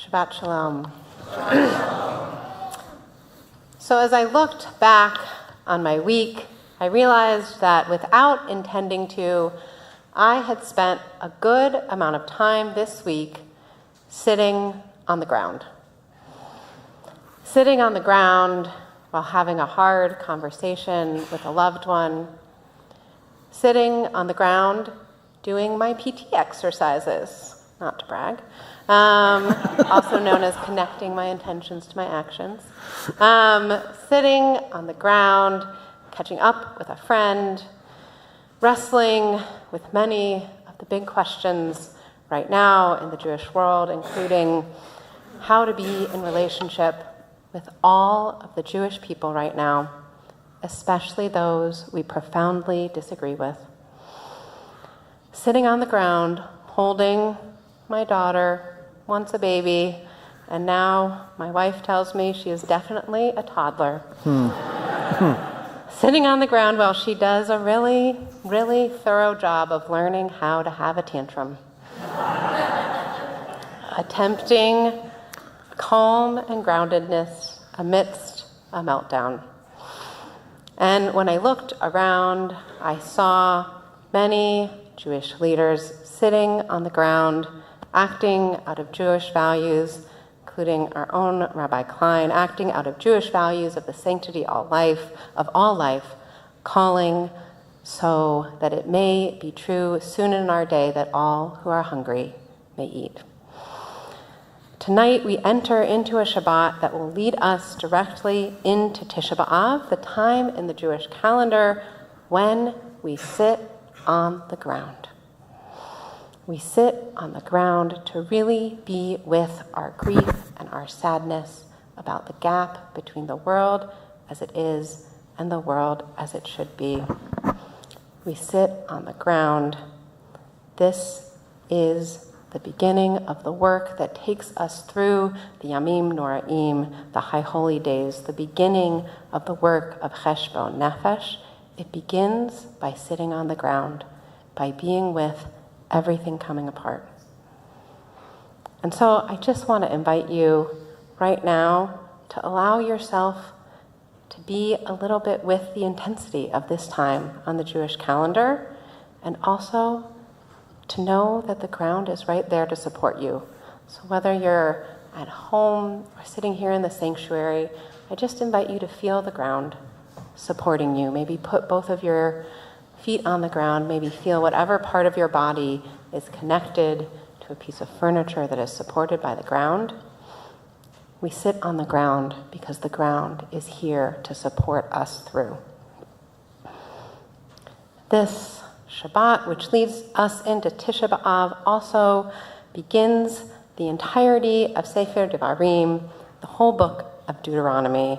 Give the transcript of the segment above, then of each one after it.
Shabbat Shalom. So as I looked back on my week, I realized that without intending to, I had spent a good amount of time this week sitting on the ground. Sitting on the ground while having a hard conversation with a loved one. Sitting on the ground doing my PT exercises, not to brag, also known as connecting my intentions to my actions. Sitting on the ground, catching up with a friend, wrestling with many of the big questions right now in the Jewish world, including how to be in relationship with all of the Jewish people right now, especially those we profoundly disagree with. Sitting on the ground, holding my daughter, once a baby, and now my wife tells me she is definitely a toddler. Sitting on the ground while she does a really, really thorough job of learning how to have a tantrum. Attempting calm and groundedness amidst a meltdown. And when I looked around, I saw many Jewish leaders sitting on the ground, acting out of Jewish values, including our own Rabbi Klein, acting out of Jewish values of the sanctity of all life, calling so that it may be true soon in our day that all who are hungry may eat. Tonight we enter into a Shabbat that will lead us directly into Tisha B'Av, the time in the Jewish calendar when we sit on the ground. We sit on the ground to really be with our grief and our sadness about the gap between the world as it is and the world as it should be. We sit on the ground. This is the beginning of the work that takes us through the Yamim Noraim, the High Holy Days, the beginning of the work of Cheshbon Nefesh. It begins by sitting on the ground, by being with everything coming apart. And so I just want to invite you right now to allow yourself to be a little bit with the intensity of this time on the Jewish calendar, and also to know that the ground is right there to support you. So whether you're at home or sitting here in the sanctuary, I just invite you to feel the ground supporting you. Maybe put both of your feet on the ground, maybe feel whatever part of your body is connected to a piece of furniture that is supported by the ground. We sit on the ground because the ground is here to support us through. This Shabbat, which leads us into Tisha B'Av, also begins the entirety of Sefer Devarim, the whole book of Deuteronomy.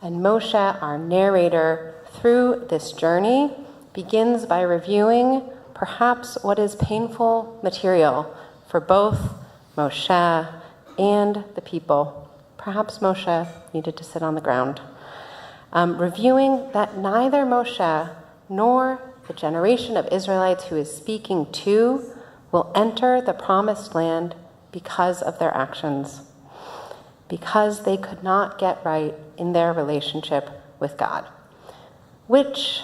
And Moshe, our narrator through this journey, begins by reviewing perhaps what is painful material for both Moshe and the people. Perhaps Moshe needed to sit on the ground. Reviewing that neither Moshe nor the generation of Israelites who is speaking to will enter the promised land because of their actions, because they could not get right in their relationship with God, which,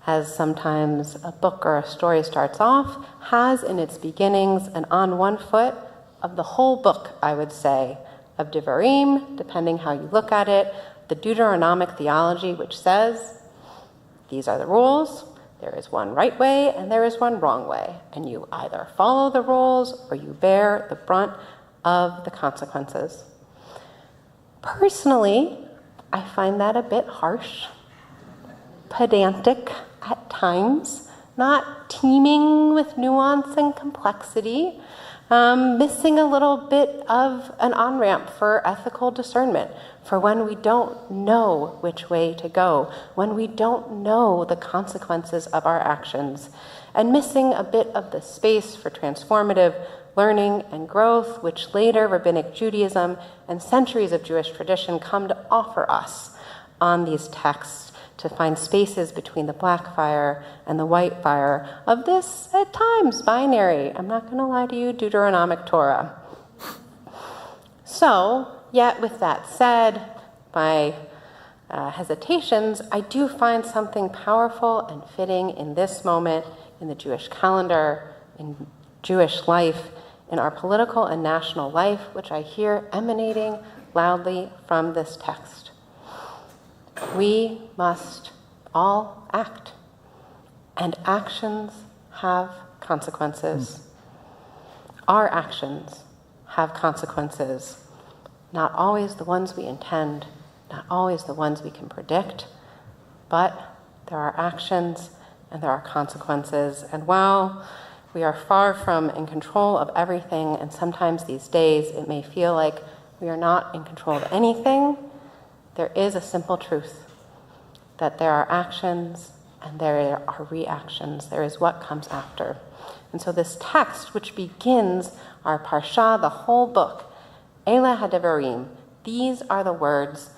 as sometimes a book or a story starts off, has in its beginnings and on one foot of the whole book, I would say, of Devarim, depending how you look at it, the Deuteronomic theology, which says, these are the rules, there is one right way and there is one wrong way, and you either follow the rules or you bear the brunt of the consequences. Personally, I find that a bit harsh, pedantic at times, not teeming with nuance and complexity, missing a little bit of an on-ramp for ethical discernment, for when we don't know which way to go, when we don't know the consequences of our actions, and missing a bit of the space for transformative learning and growth, which later Rabbinic Judaism and centuries of Jewish tradition come to offer us on these texts, to find spaces between the black fire and the white fire of this, at times, binary, I'm not going to lie to you, Deuteronomic Torah. So, yet with that said, my hesitations, I do find something powerful and fitting in this moment in the Jewish calendar, in Jewish life, in our political and national life, which I hear emanating loudly from this text. We must all act, and actions have consequences. Our actions have consequences, not always the ones we intend, not always the ones we can predict, but there are actions and there are consequences. And while we are far from in control of everything, and sometimes these days it may feel like we are not in control of anything, there is a simple truth that there are actions and there are reactions. There is what comes after. And so this text, which begins our Parsha, the whole book, Eila HaDevarim, these are the words,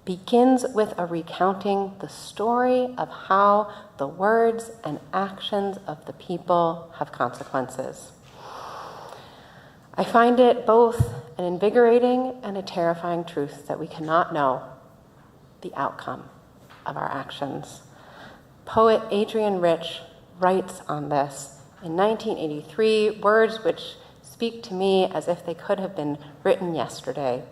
begins with a recounting the story of how the words and actions of the people have consequences. I find it both an invigorating and a terrifying truth that we cannot know the outcome of our actions. Poet Adrienne Rich writes on this in 1983, words which speak to me as if they could have been written yesterday.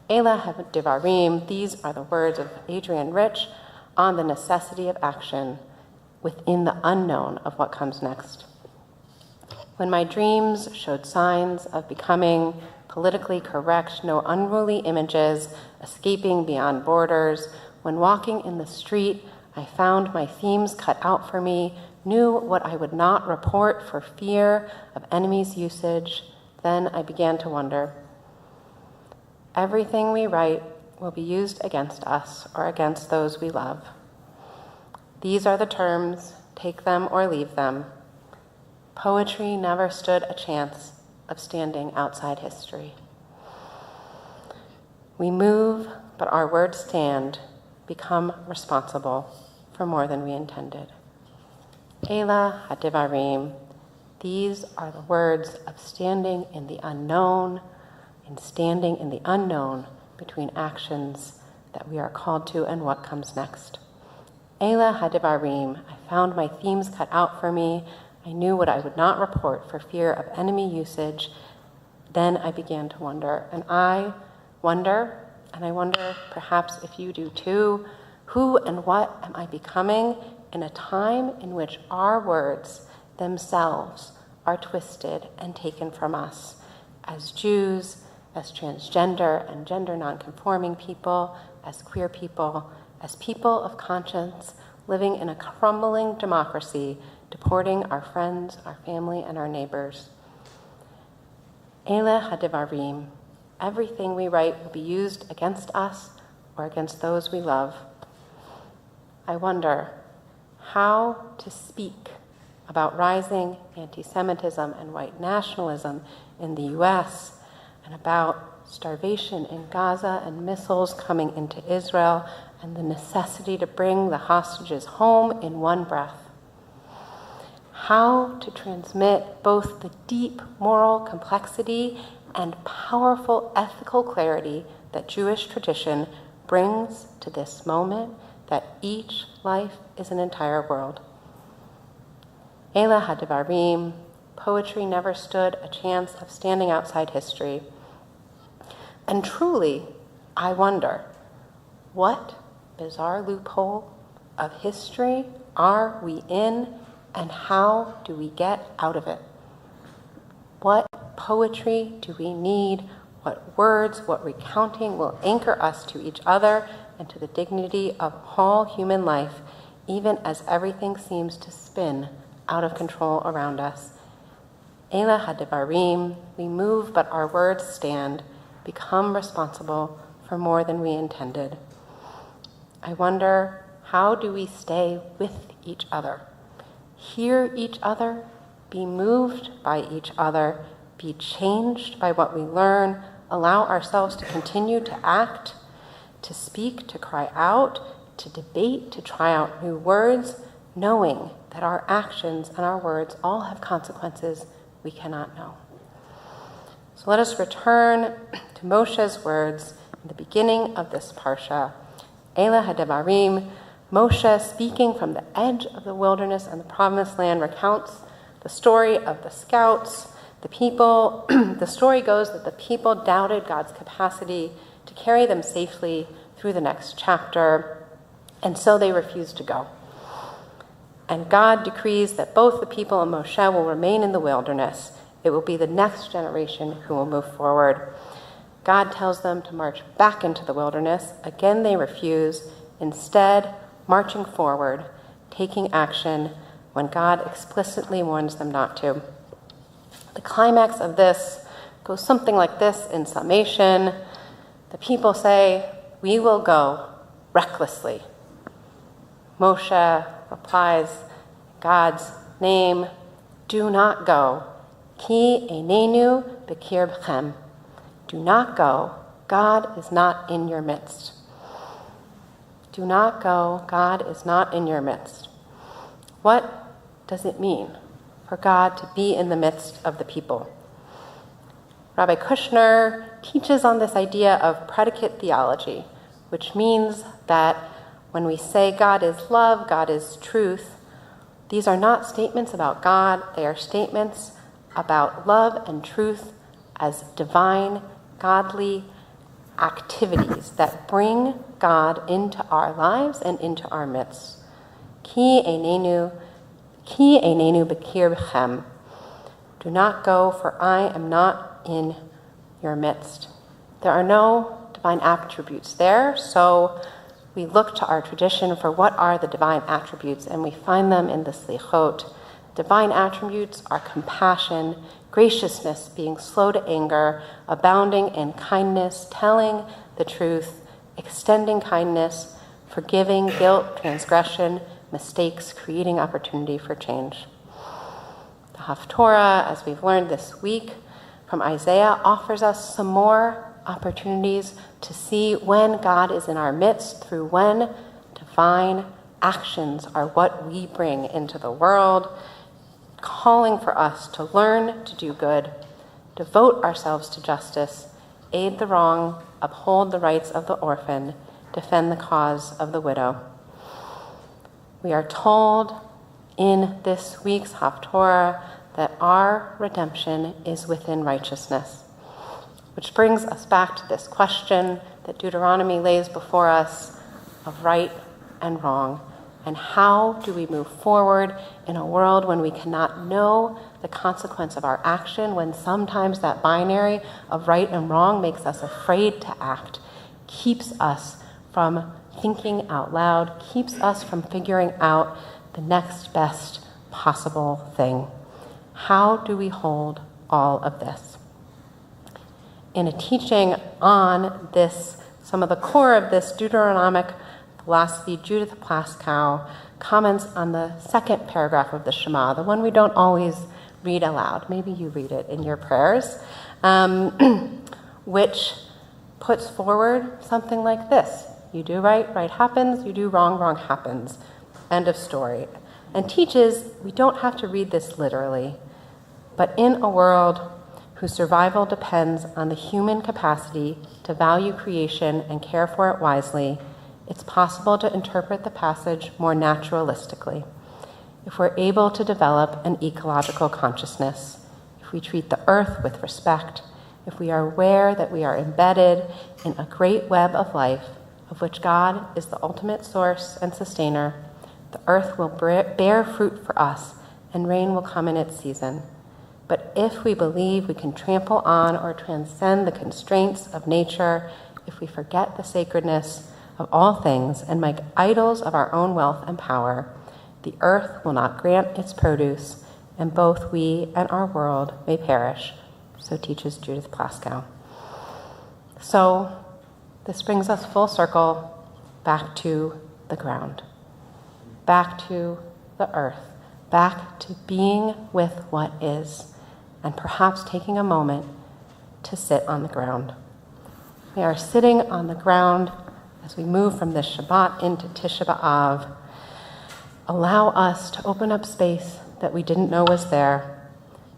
Eila HaDevarim, these are the words of Adrienne Rich on the necessity of action within the unknown of what comes next. When my dreams showed signs of becoming politically correct, no unruly images escaping beyond borders, when walking in the street, I found my themes cut out for me, knew what I would not report for fear of enemies' usage, then I began to wonder. Everything we write will be used against us or against those we love. These are the terms, take them or leave them. Poetry never stood a chance of standing outside history. We move, but our words stand, become responsible for more than we intended. Eila HaDevarim, these are the words of standing in the unknown, and standing in the unknown between actions that we are called to and what comes next. Eila HaDevarim, I found my themes cut out for me. I knew what I would not report for fear of enemy usage. Then I began to wonder, and I wonder perhaps if you do too, who and what am I becoming in a time in which our words themselves are twisted and taken from us as Jews, as transgender and gender nonconforming people, as queer people, as people of conscience living in a crumbling democracy, deporting our friends, our family, and our neighbors. Eila HaDevarim, everything we write will be used against us or against those we love. I wonder how to speak about rising anti-Semitism and white nationalism in the U.S., and about starvation in Gaza and missiles coming into Israel and the necessity to bring the hostages home in one breath. How to transmit both the deep moral complexity and powerful ethical clarity that Jewish tradition brings to this moment, that each life is an entire world. Eila HaDevarim, poetry never stood a chance of standing outside history. And truly, I wonder, what bizarre loophole of history are we in, and how do we get out of it? What poetry do we need? What words, what recounting will anchor us to each other and to the dignity of all human life, even as everything seems to spin out of control around us? Eila HaDevarim, we move, but our words stand, become responsible for more than we intended. I wonder, how do we stay with each other, hear each other, be moved by each other, be changed by what we learn, allow ourselves to continue to act, to speak, to cry out, to debate, to try out new words, knowing that our actions and our words all have consequences we cannot know. So let us return to Moshe's words in the beginning of this Parsha. Ela ha-Devarim, Moshe, speaking from the edge of the wilderness and the promised land, recounts the story of the scouts, the people. The story goes that the people doubted God's capacity to carry them safely through the next chapter, and so they refused to go. And God decrees that both the people and Moshe will remain in the wilderness. It will be the next generation who will move forward. God tells them to march back into the wilderness. Again, they refuse, instead marching forward, taking action when God explicitly warns them not to. The climax of this goes something like this in summation. The people say, "We will go recklessly." Moshe replies, God's name, "Do not go. Ki einenu b'kirbchem." Do not go. God is not in your midst. Do not go. God is not in your midst. What does it mean for God to be in the midst of the people? Rabbi Kushner teaches on this idea of predicate theology, which means that when we say God is love, God is truth, these are not statements about God, they are statements about love and truth as divine, godly activities that bring God into our lives and into our midst. Ki einenu b'kirbchem. Do not go, for I am not in your midst. There are no divine attributes there, so we look to our tradition for what are the divine attributes, and we find them in the Slichot. Divine attributes are compassion, graciousness, being slow to anger, abounding in kindness, telling the truth, extending kindness, forgiving guilt, transgression, mistakes, creating opportunity for change. The Haftorah, as we've learned this week from Isaiah, offers us some more opportunities to see when God is in our midst through when divine actions are what we bring into the world, calling for us to learn to do good, devote ourselves to justice, aid the wrong, uphold the rights of the orphan, defend the cause of the widow. We are told in this week's Haftorah that our redemption is within righteousness, which brings us back to this question that Deuteronomy lays before us of right and wrong. And how do we move forward in a world when we cannot know the consequence of our action, when sometimes that binary of right and wrong makes us afraid to act, keeps us from thinking out loud, keeps us from figuring out the next best possible thing? How do we hold all of this? In a teaching on this, some of the core of this Deuteronomic philosophy, Judith Plaskow comments on the second paragraph of the Shema, the one we don't always read aloud. Maybe you read it in your prayers, which puts forward something like this. You do right, right happens. You do wrong, wrong happens. End of story. And teaches we don't have to read this literally, but in a world whose survival depends on the human capacity to value creation and care for it wisely, it's possible to interpret the passage more naturalistically. If we're able to develop an ecological consciousness, if we treat the earth with respect, if we are aware that we are embedded in a great web of life, of which God is the ultimate source and sustainer, the earth will bear fruit for us, and rain will come in its season. But if we believe we can trample on or transcend the constraints of nature, if we forget the sacredness of all things and make idols of our own wealth and power, the earth will not grant its produce, and both we and our world may perish. So teaches Judith Plaskow. So this brings us full circle back to the ground, back to the earth, back to being with what is, and perhaps taking a moment to sit on the ground. We are sitting on the ground as we move from this Shabbat into Tisha B'Av. Allow us to open up space that we didn't know was there,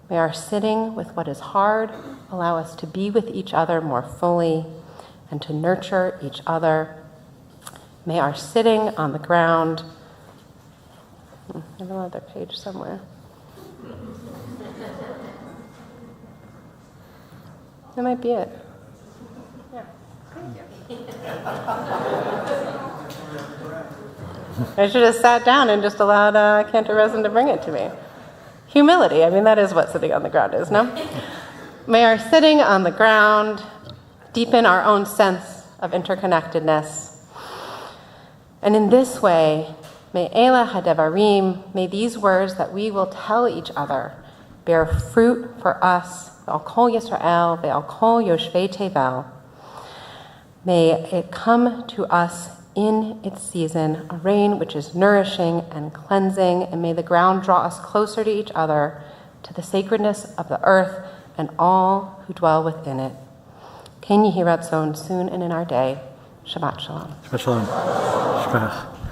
May our sitting with what is hard allow us to be with each other more fully and to nurture each other. May our sitting on the ground, I have another page somewhere. That might be it. Yeah. I should have sat down and just allowed Cantor Rosen to bring it to me. Humility, I mean, that is what sitting on the ground is, no? May our sitting on the ground deepen our own sense of interconnectedness. And in this way, may Elah HaDevarim, may these words that we will tell each other bear fruit for us, Ve'al Kol Yisrael, Ve'al Kol Yoshvei Tevel. May it come to us in its season, a rain which is nourishing and cleansing, and may the ground draw us closer to each other, to the sacredness of the earth and all who dwell within it. Ken Yehi Ratzon, soon and in our day. Shabbat Shalom. Shabbat Shalom. Shkach.